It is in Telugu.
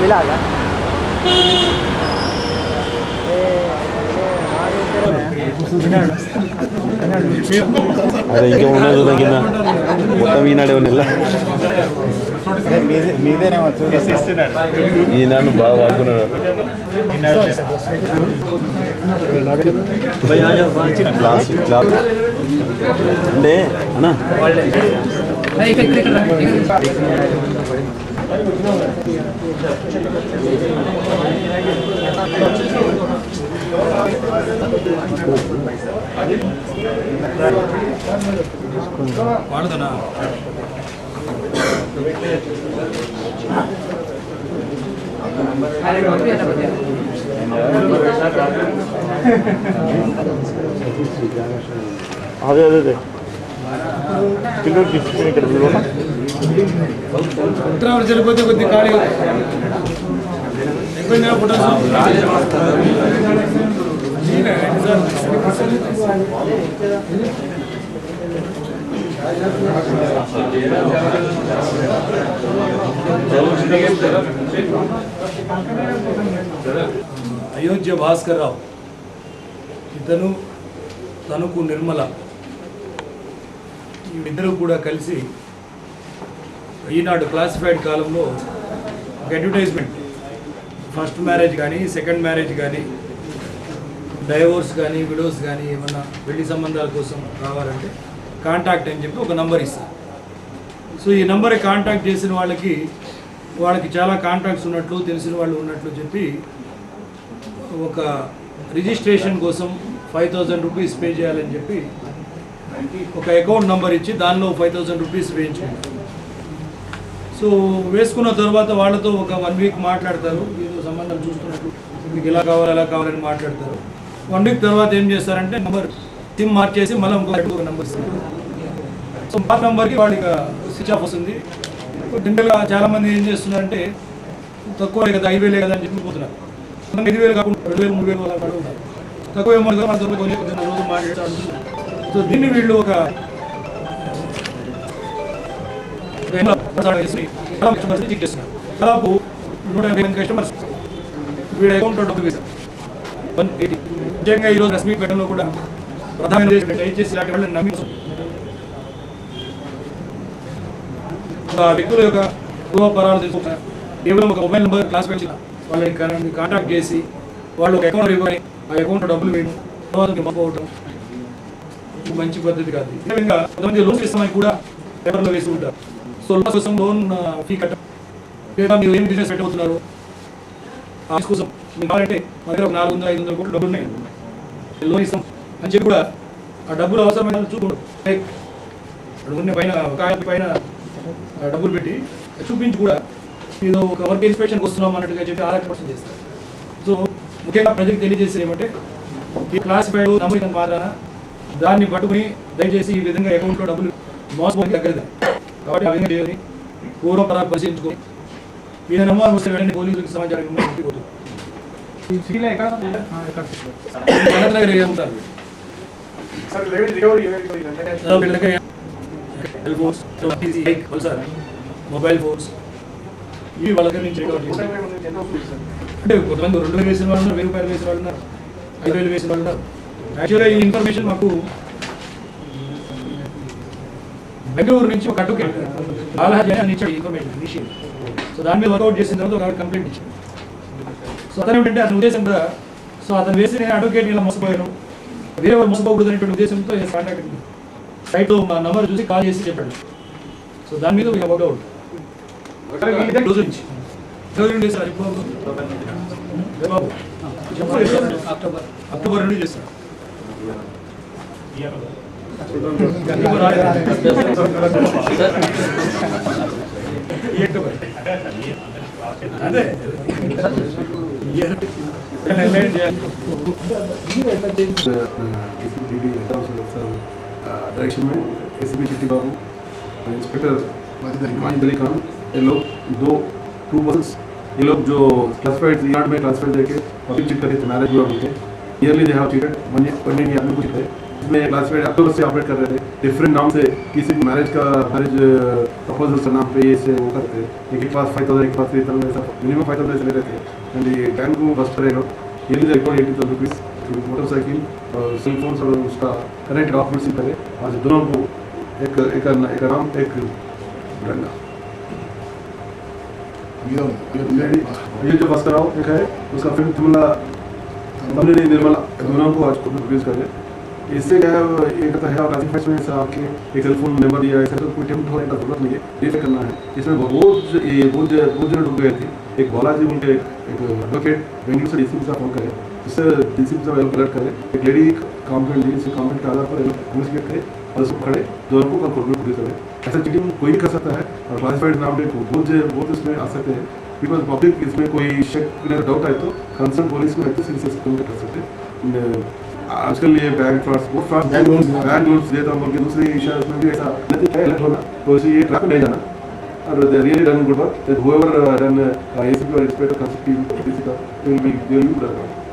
मिला అదే ఇంకా ఉన్నది కింద మొత్తం ఈనాడే ఉన్నిల్ల ఈనాడు బాగా వాడుకున్నాడు అంటే అన్నా వాడుతున్నా అదే అదే అదే పిల్లలు తీసుకుని ఇక్కడ ఉత్తరాలు చనిపోతే కొద్ది ఖాళీ ఎక్కువ ఫోటోస్ అయోధ్య భాస్కర్ రావు ఇతను తణుకు నిర్మల ఇద్దరు కూడా కలిసి ఈనాడు క్లాసిఫైడ్ కాలంలో ఒక అడ్వర్టైజ్మెంట్ ఫస్ట్ మ్యారేజ్ కానీ సెకండ్ మ్యారేజ్ కానీ డైవోర్స్ కానీ విడోస్ కానీ ఏమన్నా పెళ్లి సంబంధాల కోసం కావాలంటే కాంటాక్ట్ అని చెప్పి ఒక నంబర్ ఇస్తారు. సో ఈ నంబర్కి కాంటాక్ట్ చేసిన వాళ్ళకి చాలా కాంటాక్ట్స్ ఉన్నట్లు తెలిసిన వాళ్ళు ఉన్నట్లు చెప్పి ఒక రిజిస్ట్రేషన్ కోసం 5,000 రూపీస్ పే చేయాలని చెప్పి ఒక అకౌంట్ నెంబర్ ఇచ్చి దానిలో 5,000 రూపీస్ వేయించుకుంటారు. సో వేసుకున్న తర్వాత వాళ్ళతో ఒక 1 వీక్ మాట్లాడతారు, ఏదో సంబంధం చూస్తున్నట్టు మీకు ఇలా కావాలి అలా కావాలని మాట్లాడతారు. 1 వీక్ తర్వాత ఏం చేస్తారంటే నెంబర్ సిమ్ మార్చేసి మళ్ళీ ఇంకో నెంబర్ ఇస్తారు. సో మా నెంబర్కి వాళ్ళకి స్విచ్ ఆఫ్ వస్తుంది. జనరల్గా చాలామంది ఏం చేస్తున్నారంటే తక్కువ కదా 5,000 కదా అని చెప్పి పోతున్నారు. 5,000 కాకుండా 2,000 3,000 అలా పడుతున్నారు. తక్కువ అమౌంట్ కదా మన కొంచెం రోజు మాట్లాడుతూ. సో దీన్ని వీళ్ళు ఒక చెక్ చేస్తున్నారు. దాదాపు 150 కస్టమర్స్ వీళ్ళ అకౌంట్లో డబ్బులు వేశారు 180. ముఖ్యంగా ఈరోజు రశ్మి పెట్టడంలో కూడా ప్రధాన దయచేసి ఇలాంటి వాళ్ళని నమ్మి వ్యక్తుల యొక్క పూర్వపరాలు తెలుసుకుంటున్నారు. కేవలం ఒక మొబైల్ నెంబర్ క్లాస్ పెంచిన వాళ్ళని కాంటాక్ట్ చేసి వాళ్ళు ఒక అకౌంట్ ఇవ్వాలి, ఆ అకౌంట్లో డబ్బులు వేయడం, తర్వాత పంపవడం మంచి పద్ధతి కాదు. విధంగా కొంతమంది లోన్స్ ఇస్తామని కూడా పేపర్లో వేసి ఉంటారు. సో లోన్ కోసం లోన్ ఫీ కట్ట లేదా మీరు ఏం బిజినెస్ పెట్టబోతున్నారు ఆఫీస్ కోసం మీకు కావాలంటే మన దగ్గర 400-500 కోట్లు డబ్బులు ఉన్నాయి, లోన్ ఇస్తాం అని చెప్పి కూడా ఆ డబ్బులు అవసరమైన చూపుకుంటారు. ఉన్న పైన డబ్బులు పెట్టి చూపించి కూడా మీరు ఒక వర్క్ ఇన్స్పెక్షన్కి వస్తున్నాం అన్నట్టుగా చెప్పి 6% చేస్తారు. సో ముఖ్యంగా ప్రజలకు తెలియజేసేది ఏమంటే ఈ క్లాసిఫైడ్ నమూనా మాత్రాన దాన్ని పట్టుకుని దయచేసి ఈ విధంగా అకౌంట్లో డబ్బులు మోసపోయి తగ్గదు. కాబట్టి ఆ విధంగా చేయాలి, పూర్వపరాలు పరిశీలించుకొని ఈయన నమ్మకం వస్తే వెంటనే పోలీసులకు సమాచారం ఉంటారు. మొబైల్ ఫోన్స్ ఇవి వాళ్ళ దగ్గర నుంచి అంటే కొంతమంది 2,000 వేసిన వాళ్ళు ఉన్నారు, 1,000 రూపాయలు వేసిన వాళ్ళు ఉన్నారు, 5,000 వేసిన వాళ్ళు ఉన్నారు. యాక్చువల్గా ఈ ఇన్ఫర్మేషన్ మాకు బెంగళూరు నుంచి ఒక అడ్వకేట్ బాలాజీ అని ఇచ్చాడు ఇన్ఫర్మేషన్ ఇనిషియల్. సో దాని మీద వర్కౌట్ చేసిన తర్వాత ఒక కంప్లైంట్ ఇచ్చాడు. సో అతను ఏంటంటే అతని ఉద్దేశం కూడా సో అతను వేసి నేను అడ్వకేట్ ఇలా మోసపోయాను, వేరే వాళ్ళు మోసపోకూడదు అనేటువంటి ఉద్దేశంతో కాంటాక్ట్ సైట్లో మా నంబర్ చూసి కాల్ చేసి చెప్పాడు. సో దాని మీద వర్కౌట్ రోజు నుంచి సార్ బాబు అక్టోబర్ నుండి చేస్తాను. అదే डायरेक्शन में एसीपी चिट्टी बाबू इंस्पेक्टर माहिंद अली खान, ये लोग 2 पर्सन्स, ये लोग जो क्लासिफाइड यार्ड में क्लासिफाइड देके पब्लिक चीट करके मैरिज हुआ उनके yearly they have cheated 1 year आदमी को चीट इसमें क्लासिफाइड अक्टूबर से ऑपरेट कर रहे थे, डिफरेंट नाम से किसी मैरिज प्रपोजल के नाम पे ये से वो करते हैं, एक के पास 5,000 एक के पास 3,000 ऐसा मिनिमम 5,000 से ले रहे थे। एंड ये बैंक को बस करेगा ये नहीं रिकॉर्ड 80,000 रुपीज़ मोटरसाइकिल और सेल फोन और उसका करेक्ट डॉक्यूमेंट्स करे, आज दोनों को एक नाम एक डंडा। ये जो बस कराओ एक है उसका फिर तमिल निर्मला दोनों को आज खुद रिलीज कर रहे। इससे क्या है ये कहता है क्लासिफाइड में आपके एक टेलीफोन नंबर दिया ऐसा तो कोई टेम्प्ट होने का जरूरत नहीं है, ये करना है। इसमें बहुत जन डूब गए थे। एक बालाजी उनके एक एडवोकेट बेंगलुरु से डीसीपी साहब फोन करे, इससे डीसीपी साहब अलर्ट करे, एक लेडी कॉम्प्लेंट दी, इसी कॉम्प्लेंट के आधार पर इन्वेस्टिगेट करे और उसको खड़े दोनों को कॉर्पोरेट पुलिस करे। ऐसा चीटिंग कोई भी कर सकता है और क्लासिफाइड नाम पे बहुत इसमें आ सकते हैं, बिकॉज पब्लिक इसमें कोई शक डाउट आए तो कंसर्न पुलिस में कर सकते हैं। आजकल ये बैंक फ्रॉड्स बहुत फ्रॉड बैंक लोन्स देता हूँ उनके दूसरी इश्यूज में भी ऐसा अलर्ट होना तो इसे ये ट्रैप में नहीं जाना और they really done good work, whoever done ACP or inspector consulting, they will be good.